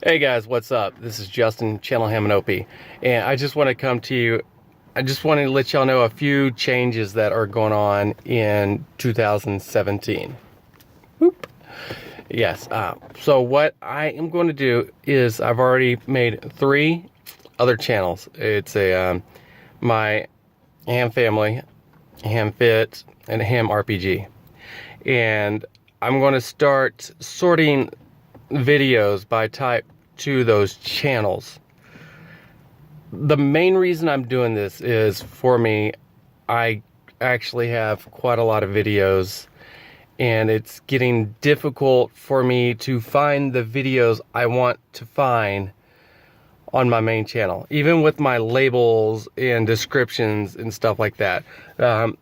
Hey guys, what's up? This is Justin, channel Hamenopi, and I just want to come to you. I just wanted to let y'all know a few changes that are going on in 2017. Whoop. Yes, so what I am going to do is I've already made 3 other channels. It's my Ham Family, Ham Fit, and Ham RPG. And I'm going to start sorting videos by type to those channels. The main reason I'm doing this is, for me, I actually have quite a lot of videos and it's getting difficult for me to find the videos I want to find on my main channel, even with my labels and descriptions and stuff like that. I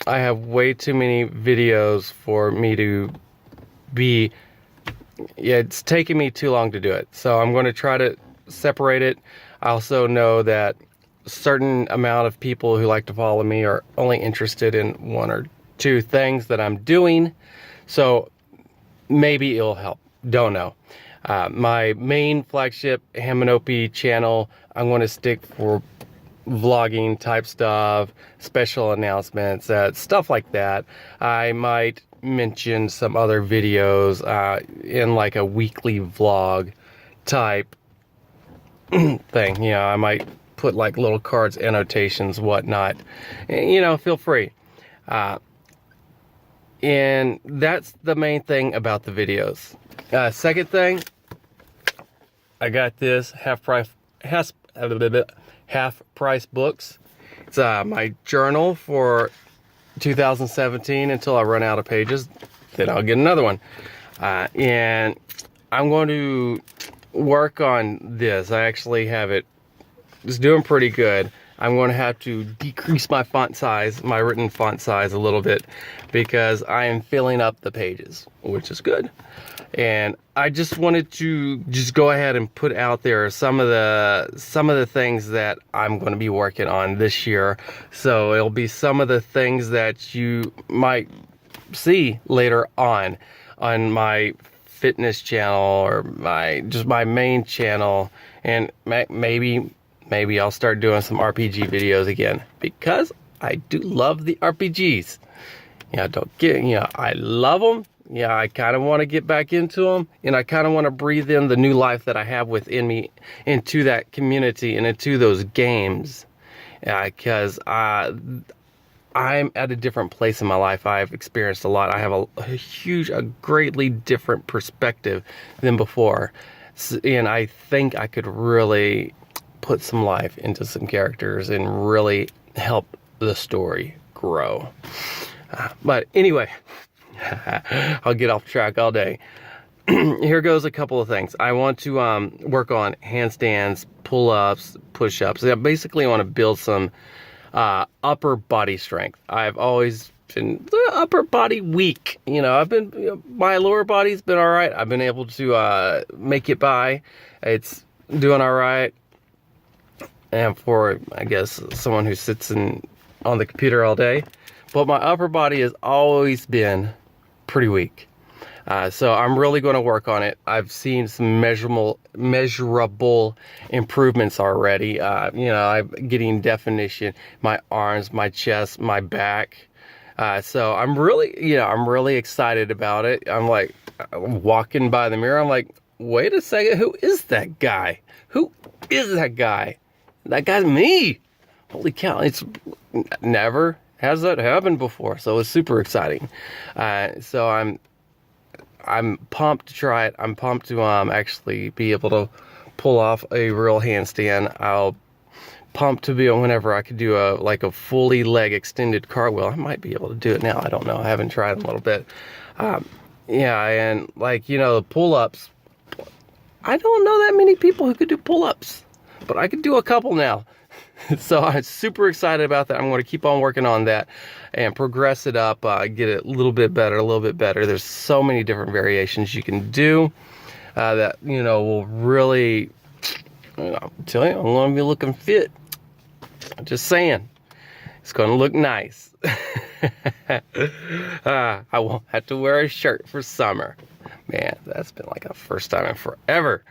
have way too many videos for me to be, it's taking me too long to do it. So I'm going to try to separate it. I also know that a certain amount of people who like to follow me are only interested in 1 or 2 things that I'm doing. So maybe it'll help. Don't know. My main flagship Hamenopi channel, I'm going to stick for vlogging type stuff, special announcements, stuff like that. I might mention some other videos in like a weekly vlog type thing. You know, I might put like little cards, annotations, whatnot. You know, feel free. And that's the main thing about the videos. Second thing, I got this half price books. It's my journal for 2017 until I run out of pages. Then I'll get another one. And I'm going to work on this. I actually have it. It's doing pretty good. I'm going to have to decrease my font size, my written font size a little bit, because I am filling up the pages, which is good. And I just wanted to just go ahead and put out there some of the things that I'm going to be working on this year. So it'll be some of the things that you might see later on my fitness channel or my main channel, and maybe I'll start doing some RPG videos again, because I do love the RPGs. I love them. Yeah, I kind of want to get back into them, and I kind of want to breathe in the new life that I have within me into that community and into those games, because I'm at a different place in my life. I've experienced a lot. I have a greatly different perspective than before, and I think I could really put some life into some characters and really help the story grow. But anyway, I'll get off track all day. Here goes a couple of things. I want to work on handstands, pull-ups, push-ups. I basically want to build some upper body strength. I've always been upper body weak. My lower body's been all right. I've been able to make it by. It's doing all right. And for, I guess, someone who sits on the computer all day. But my upper body has always been pretty weak. So I'm really going to work on it. I've seen some measurable improvements already. I'm getting definition, my arms, my chest, my back. So I'm really excited about it. I'm like walking by the mirror. I'm like, wait a second, who is that guy? Who is that guy? That guy's me. Holy cow, it's never has that happened before, so it's super exciting. So I'm pumped to try it. I'm pumped to actually be able to pull off a real handstand. I'll pumped to be whenever I could do a fully leg extended cartwheel. I might be able to do it now. I don't know. I haven't tried in a little bit. Yeah, and the pull-ups. I don't know that many people who could do pull-ups, but I could do a couple now. So I'm super excited about that. I'm going to keep on working on that and progress it up, get it a little bit better. There's so many different variations you can do that, will really, tell you, I'm going to be looking fit. I'm just saying. It's going to look nice. I won't have to wear a shirt for summer. Man, that's been like a first time in forever.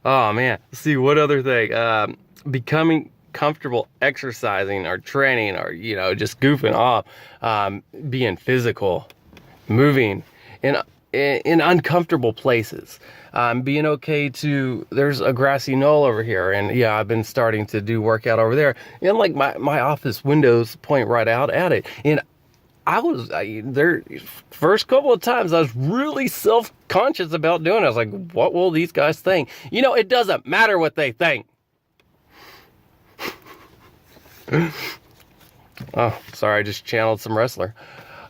Oh man. Let's see, what other thing? Becoming comfortable exercising or training or, just goofing off, being physical, moving in uncomfortable places. Being okay to, there's a grassy knoll over here, and yeah, I've been starting to do workout over there. And like my office windows point right out at it. And there, first couple of times I was really self-conscious about doing it. I was like, what will these guys think? It doesn't matter what they think. Oh, sorry, I just channeled some wrestler.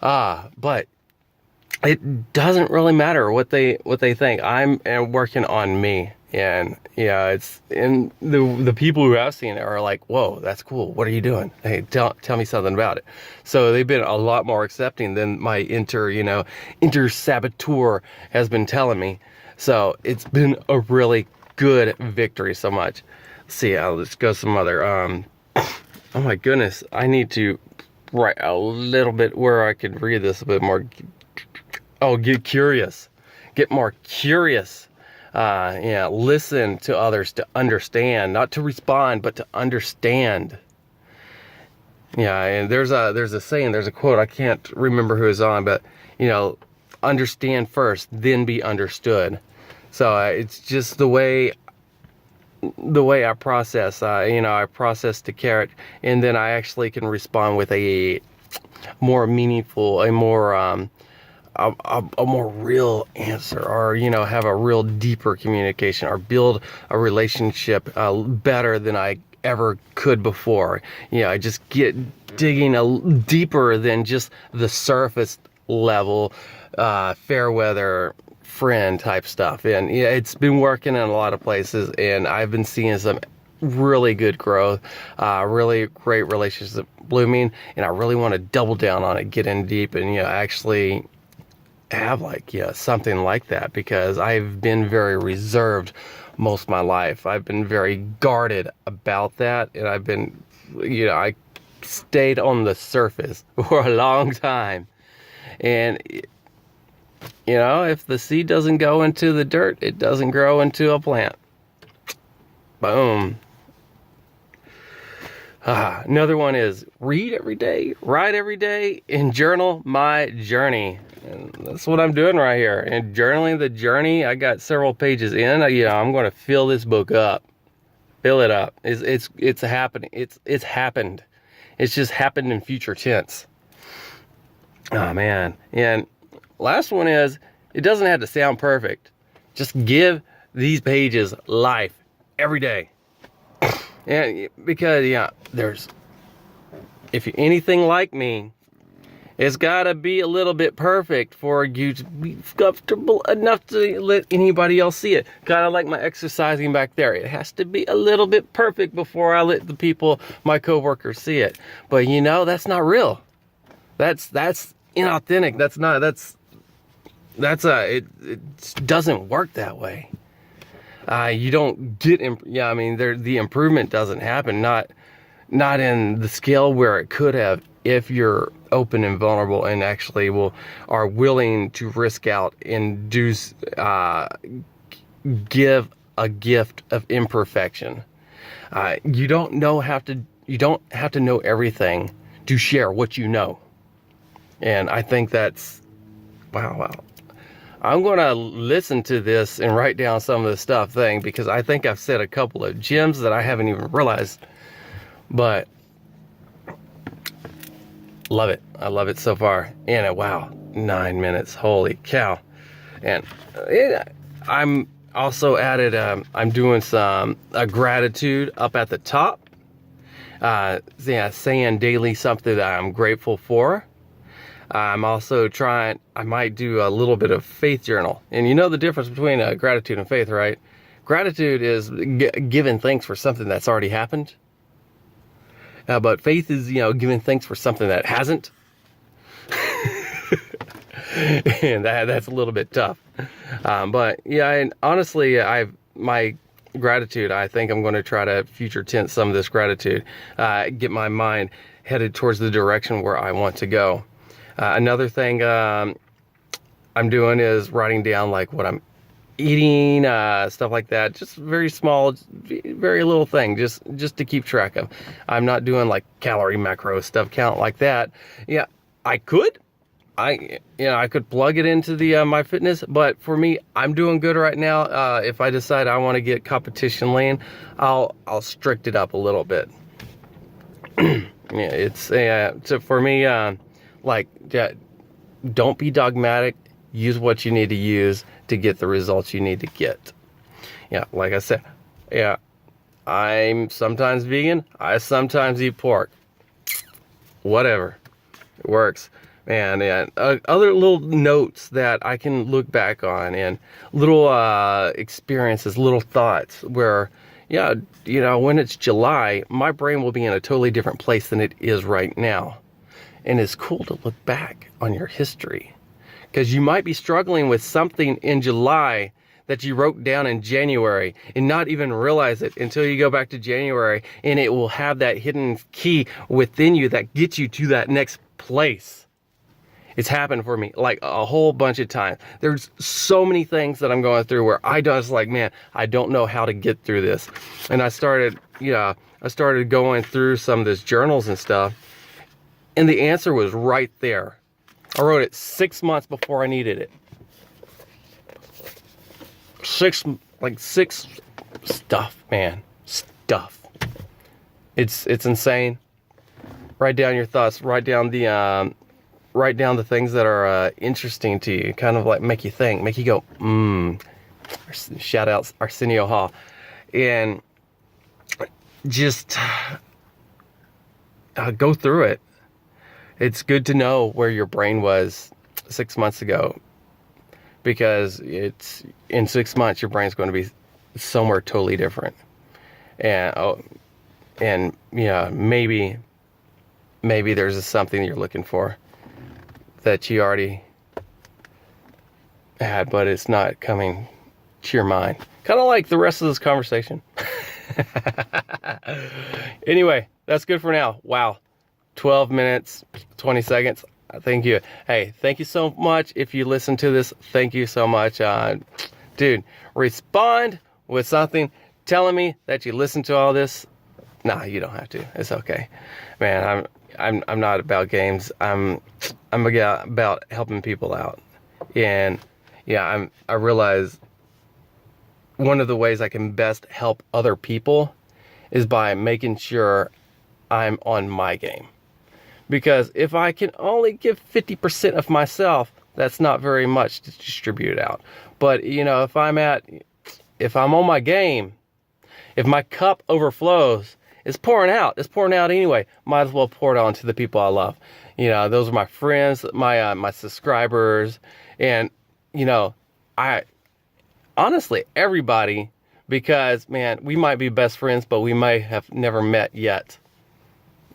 But it doesn't really matter what they think. I'm working on me. And yeah, it's, and the people who have seen it are like, whoa, that's cool. What are you doing? Hey, tell me something about it. So they've been a lot more accepting than my inter saboteur has been telling me. So it's been a really good victory so much. Let's see, let's go some other, oh my goodness, I need to write a little bit where I could read this a bit more. Oh, get curious. Get more curious. Listen to others to understand, not to respond, but to understand. Yeah, and there's a saying, there's a quote, I can't remember who it's on, but understand first, then be understood. So it's just the way I process. I process the carrot, and then I actually can respond with a more meaningful, a more real answer, or have a real deeper communication, or build a relationship better than I ever could before. I just get digging deeper than just the surface level fair weather friend type stuff. And it's been working in a lot of places, and I've been seeing some really good growth, really great relationships blooming, and I really want to double down on it, get in deep, and actually have something like that, because I've been very reserved most of my life. I've been very guarded about that, and I've been, I stayed on the surface for a long time. And if the seed doesn't go into the dirt, it doesn't grow into a plant. Boom. Another one is read every day, write every day, and journal my journey. And that's what I'm doing right here. And journaling the journey, I got several pages in. I'm going to fill this book up. Fill it up. It's happening. It's happened. It's just happened in future tense. Oh man. And last one is, it doesn't have to sound perfect. Just give these pages life every day. And because if you're anything like me, it's got to be a little bit perfect for you to be comfortable enough to let anybody else see it. Kind of like my exercising back there. It has to be a little bit perfect before I let the people, my coworkers, see it. But that's not real. That's inauthentic. It doesn't work that way. You don't get, the improvement doesn't happen. Not in the scale where it could have, if you're open and vulnerable and actually are willing to risk out and give a gift of imperfection. You don't have to know everything to share what you know. And I think that's, wow. I'm going to listen to this and write down some of the stuff because I think I've said a couple of gems that I haven't even realized. But love it. I love it so far. And wow, 9 minutes. Holy cow. And I'm also added, I'm doing some gratitude up at the top. Saying daily something that I'm grateful for. I'm also I might do a little bit of faith journal. And the difference between gratitude and faith, right? Gratitude is giving thanks for something that's already happened. But faith is, giving thanks for something that hasn't. And that's a little bit tough. But yeah, and honestly, my gratitude, I think I'm going to try to future tense some of this gratitude, get my mind headed towards the direction where I want to go. Another thing, I'm doing is writing down like what I'm eating, stuff like that. Just very small, very little thing, just to keep track of. I'm not doing like calorie macro stuff count like that. Yeah, I could. I could plug it into the my fitness, but for me, I'm doing good right now. If I decide I want to get competition lean, I'll strict it up a little bit. Yeah, it's so for me, like, yeah, don't be dogmatic. Use what you need to use to get the results you need to get. Yeah, like I said, yeah, I'm sometimes vegan. I sometimes eat pork. Whatever, it works. And other little notes that I can look back on, and little experiences, little thoughts where, yeah, when it's July, my brain will be in a totally different place than it is right now. And it's cool to look back on your history, because you might be struggling with something in July that you wrote down in January and not even realize it until you go back to January, and it will have that hidden key within you that gets you to that next place. It's happened for me like a whole bunch of times. There's so many things that I'm going through where I just like, man, I don't know how to get through this. And I started going through some of these journals and stuff, and the answer was right there. I wrote it 6 months before I needed it. Six stuff, man, stuff. It's insane. Write down your thoughts. Write down the things that are interesting to you, kind of like make you think, make you go, Shout out Arsenio Hall. And just go through it. It's good to know where your brain was 6 months ago, because it's in 6 months your brain's going to be somewhere totally different. And yeah, maybe there's something you're looking for that you already had, but it's not coming to your mind. Kind of like the rest of this conversation. Anyway, that's good for now. Wow. 12 minutes, 20 seconds. Thank you. Hey, thank you so much. If you listen to this, thank you so much. Dude, respond with something telling me that you listen to all this. Nah, you don't have to. It's okay. Man, I'm not about games. I'm about helping people out. And yeah, I realize one of the ways I can best help other people is by making sure I'm on my game. Because if I can only give 50% of myself, that's not very much to distribute out. But if I'm on my game, if my cup overflows, it's pouring out. It's pouring out anyway. Might as well pour it on to the people I love. Those are my friends, my subscribers, and I honestly, everybody, because man, we might be best friends, but we might have never met yet.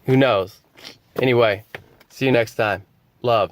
Who knows? Anyway, see you next time. Love.